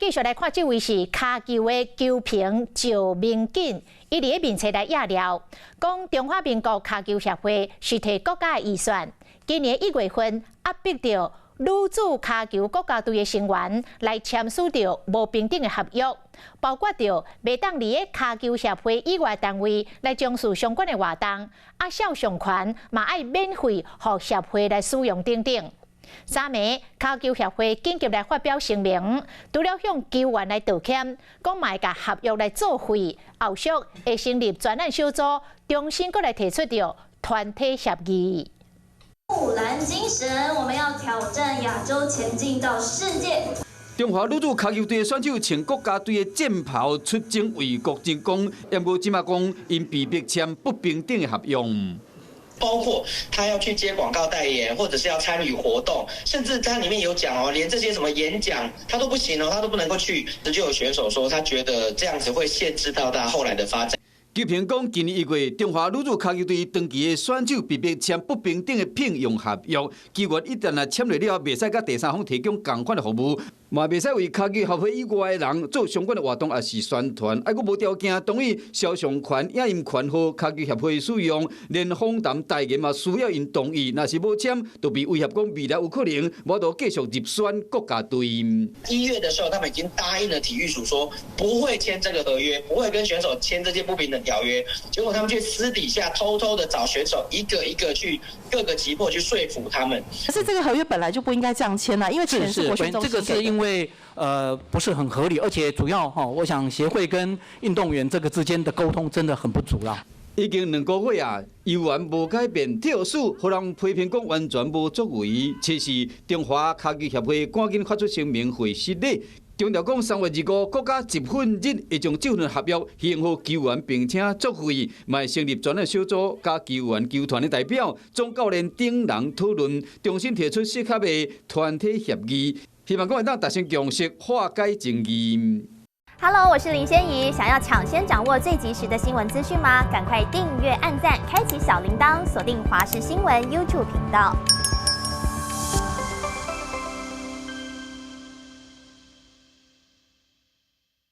继续来看，这位是骹球的球评赵明锦，伊伫个面册来压料，讲中华民国骹球协会是摕国家的预算，今年1月份压迫到女子骹球国家队的成员来签署着无平等的合约，包括着袂当伫个骹球协会以外单位来从事相关的活动，肖像权嘛爱免费互协会来使用等等。3暝骹球协会紧急来发表声明，除了向球员来道歉，讲嘛会甲合约来作废，后续会成立专案小组，重新搁来提出着团体协议。木兰精神，我们要挑战亚洲，前进到世界。中华女子骹球队的选手穿国家队的战袍出征为国争光，也无即马讲因被迫签不平等的合约。包括他要去接广告代言，或者是要参与活动，甚至他里面有讲哦，连这些什么演讲他都不行哦，他都不能够去。就有选手说，他觉得这样子会限制到他后来的发展。球评讲，今年1月，中华女子骹球队长期的选手被迫签不平等的聘用合约，球员一旦签落了，袂使甲第三方提供同款的服务，嘛袂使为骹球协会以外的人做相关的活动，也是宣传，还佫无条件同意肖像权、影音权和骹球协会使用，连访谈代言嘛需要因同意，若是无签，就被威胁讲未来有可能无得继续入选国家队。1月的时候，他们已经答应了体育署说不会签这个合约，不会跟选手签这些不平等条约，结果他们却私底下偷偷的找选手一个一个去各个击破，去说服他们。可是这个合约本来就不应该这样签啊，因为钱是国训中心给的。这个是因为不是很合理，而且主要我想协会跟运动员这个之间的沟通真的很不足啦。已经2个月啊，游员无改变，跳数，互人批评讲完全无作为。其实中华骹球协会赶紧发出声明回失礼。强调讲3月25国家集训日会将这份合约献予球员，并且作废，嘛成立专案小组，甲球员、球团的代表、总教练等人讨论，重新提出适合的团体协议，希望讲会当达成共识，化解争议。Hello， 我是林仙怡，想要抢先掌握最及时的新闻资讯吗？赶快订阅、按赞、开启小铃铛，锁定华视新闻 YouTube 频道。